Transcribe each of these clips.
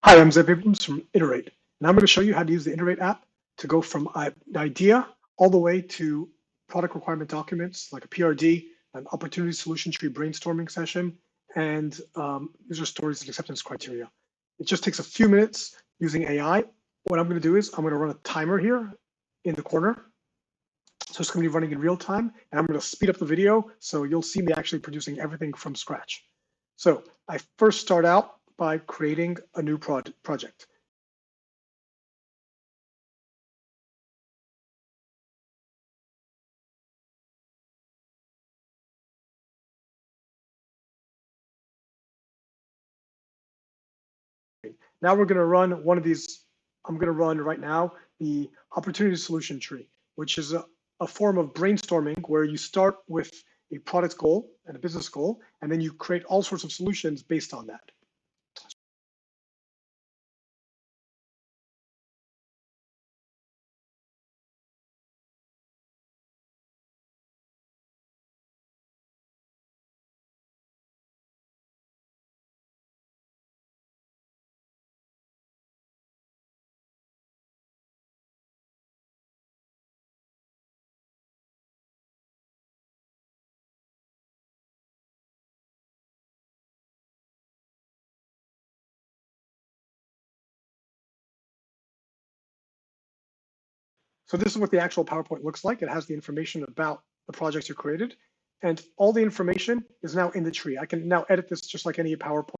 Hi, I'm Zeb Abrams from Iterate, and I'm going to show you how to use the Iterate app to go from an idea all the way to product requirement documents like a PRD, an opportunity solution tree brainstorming session, and user stories and acceptance criteria. It just takes a few minutes using AI. What I'm going to do is I'm going to run a timer here in the corner. So it's going to be running in real time, and I'm going to speed up the video so you'll see me actually producing everything from scratch. So I first start out by creating a new project. Now we're going to run one of these. I'm going to run right now the opportunity solution tree, which is a form of brainstorming where you start with a product goal and a business goal, and then you create all sorts of solutions based on that. So this is what the actual PowerPoint looks like. It has the information about the projects you created, and all the information is now in the tree. I can now edit this just like any PowerPoint.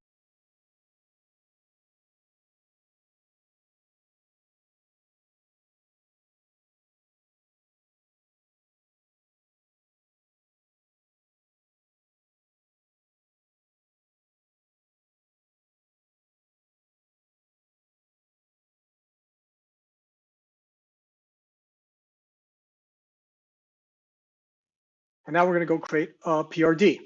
And now we're going to go create a PRD.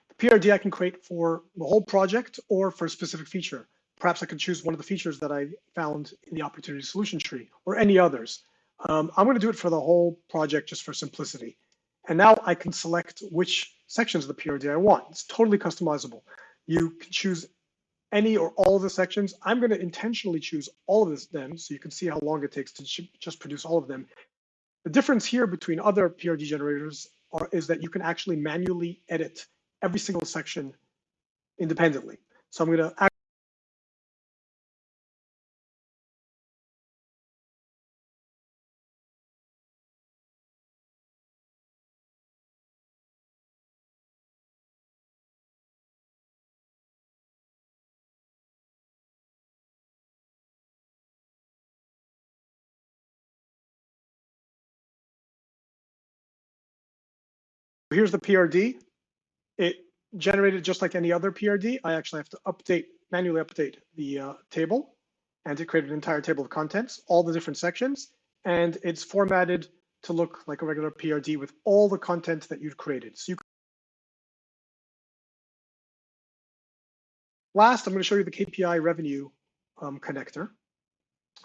The PRD I can create for the whole project or for a specific feature. Perhaps I could choose one of the features that I found in the opportunity solution tree or any others. I'm going to do it for the whole project just for simplicity. And now I can select which sections of the PRD I want. It's totally customizable. You can choose any or all of the sections. I'm going to intentionally choose all of them so you can see how long it takes to just produce all of them. The difference here between other PRD generators is that you can actually manually edit every single section independently. So I'm going to here's the PRD. It generated just like any other PRD. I actually have to manually update the table, and it created an entire table of contents, all the different sections, and it's formatted to look like a regular PRD with all the content that you've created. So last, I'm going to show you the KPI-Revenue connector.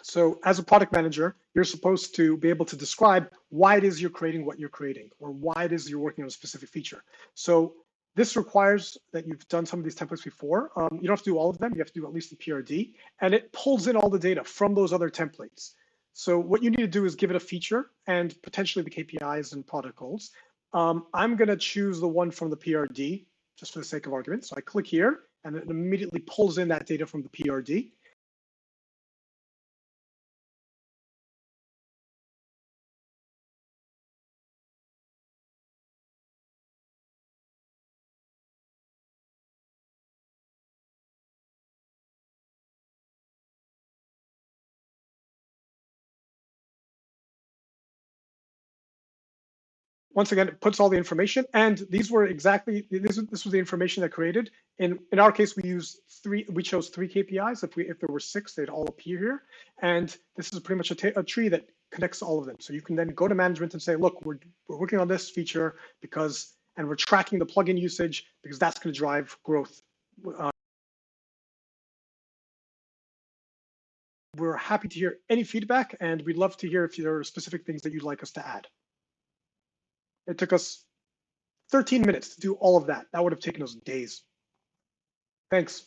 So as a product manager, you're supposed to be able to describe why it is you're creating what you're creating, or why it is you're working on a specific feature. So this requires that you've done some of these templates before. You don't have to do all of them. You have to do at least the PRD, and it pulls in all the data from those other templates. So what you need to do is give it a feature and potentially the KPIs and product goals. I'm going to choose the one from the PRD just for the sake of argument. So I click here, and it immediately pulls in that data from the PRD. Once again, it puts all the information, and these were exactly this was the information that created. In our case, we chose three KPIs. If there were six, they'd all appear here. And this is pretty much a tree that connects all of them. So you can then go to management and say, look, we're working on this feature and we're tracking the plugin usage because that's going to drive growth. We're happy to hear any feedback, and we'd love to hear if there are specific things that you'd like us to add. It took us 13 minutes to do all of that. That would have taken us days. Thanks.